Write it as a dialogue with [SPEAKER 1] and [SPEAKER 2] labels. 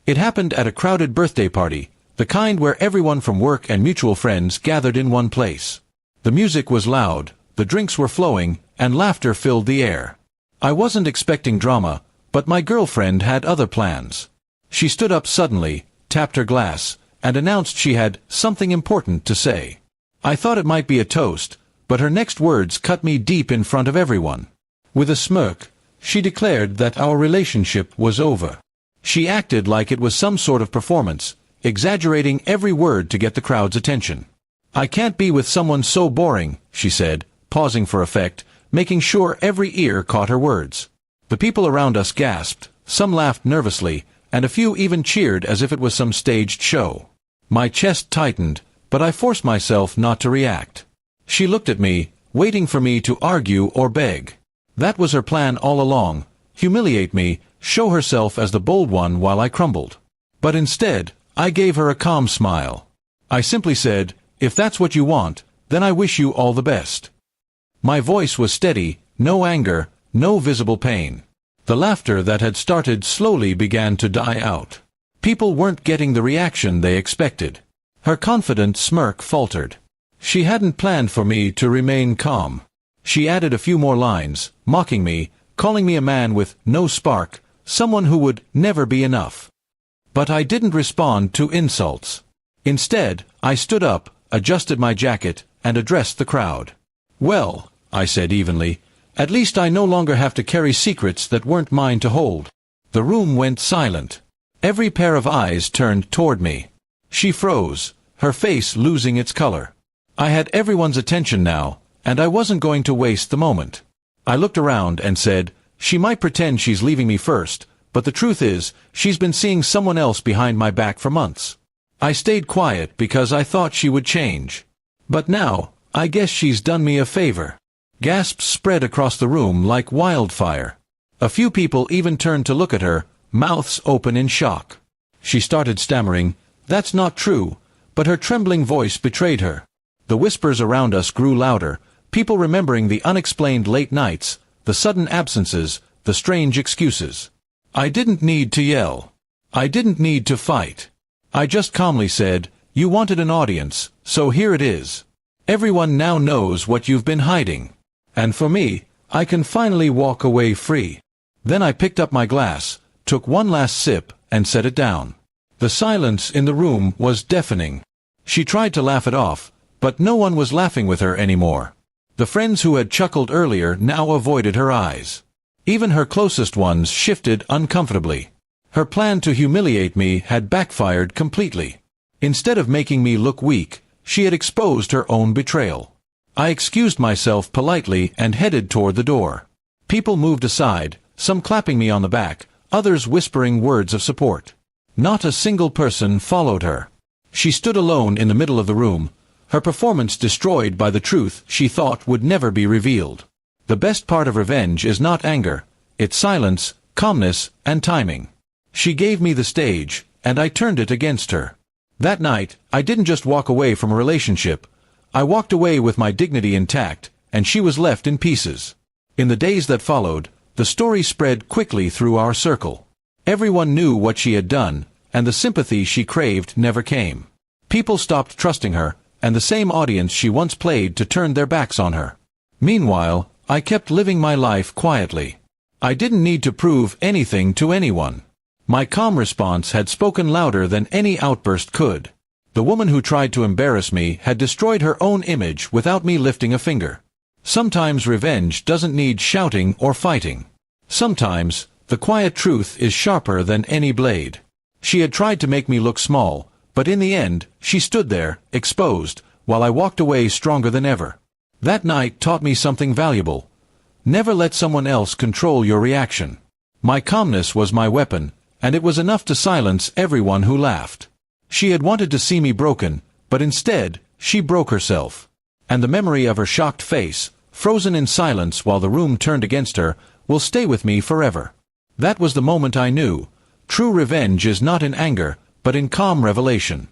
[SPEAKER 1] It happened at a crowded birthday party, the kind where everyone from work and mutual friends gathered in one place. The music was loud, the drinks were flowing, and laughter filled the air. I wasn't expecting drama, but my girlfriend had other plans. She stood up suddenly, tapped her glass, and announced she had something important to say. I thought it might be a toast, but her next words cut me deep in front of everyone. With a smirk, she declared that our relationship was over. She acted like it was some sort of performance, exaggerating every word to get the crowd's attention. "I can't be with someone so boring," she said, pausing for effect, making sure every ear caught her words. The people around us gasped, some laughed nervously, and a few even cheered as if it was some staged show. My chest tightened, but I forced myself not to react. She looked at me, waiting for me to argue or beg. That was her plan all along: humiliate me, show herself as the bold one while I crumbled. But instead, I gave her a calm smile. I simply said, "If that's what you want, then I wish you all the best." My voice was steady, no anger, no visible pain. The laughter that had started slowly began to die out. People weren't getting the reaction they expected. Her confident smirk faltered. She hadn't planned for me to remain calm. She added a few more lines, mocking me, calling me a man with no spark, someone who would never be enough. But I didn't respond to insults. Instead, I stood up, adjusted my jacket, and addressed the crowd. "Well," I said evenly, "at least I no longer have to carry secrets that weren't mine to hold." The room went silent. Every pair of eyes turned toward me. She froze, her face losing its color. I had everyone's attention now, and I wasn't going to waste the moment. I looked around and said, "She might pretend she's leaving me first, but the truth is, she's been seeing someone else behind my back for months." I stayed quiet because I thought she would change. But now, I guess she's done me a favor. Gasps spread across the room like wildfire. A few people even turned to look at her, mouths open in shock. She started stammering, "That's not true," but her trembling voice betrayed her. The whispers around us grew louder, people remembering the unexplained late nights, the sudden absences, the strange excuses. I didn't need to yell. I didn't need to fight. I just calmly said, "You wanted an audience, so here it is. Everyone now knows what you've been hiding. And for me, I can finally walk away free." Then I picked up my glass, took one last sip, and set it down. The silence in the room was deafening. She tried to laugh it off, but no one was laughing with her anymore. The friends who had chuckled earlier now avoided her eyes. Even her closest ones shifted uncomfortably. Her plan to humiliate me had backfired completely. Instead of making me look weak, she had exposed her own betrayal. I excused myself politely and headed toward the door. People moved aside, some clapping me on the back, others whispering words of support. Not a single person followed her. She stood alone in the middle of the room, her performance destroyed by the truth she thought would never be revealed. The best part of revenge is not anger, it's silence, calmness, and timing. She gave me the stage, and I turned it against her. That night, I didn't just walk away from a relationship. I walked away with my dignity intact, and she was left in pieces. In the days that followed, the story spread quickly through our circle. Everyone knew what she had done, and the sympathy she craved never came. People stopped trusting her, and the same audience she once played to turn their backs on her. Meanwhile, I kept living my life quietly. I didn't need to prove anything to anyone. My calm response had spoken louder than any outburst could. The woman who tried to embarrass me had destroyed her own image without me lifting a finger. Sometimes revenge doesn't need shouting or fighting. Sometimes, the quiet truth is sharper than any blade. She had tried to make me look small, but in the end, she stood there, exposed, while I walked away stronger than ever. That night taught me something valuable. Never let someone else control your reaction. My calmness was my weapon, and it was enough to silence everyone who laughed. She had wanted to see me broken, but instead, she broke herself. And the memory of her shocked face, frozen in silence while the room turned against her, will stay with me forever. That was the moment I knew. True revenge is not in anger, but in calm revelation.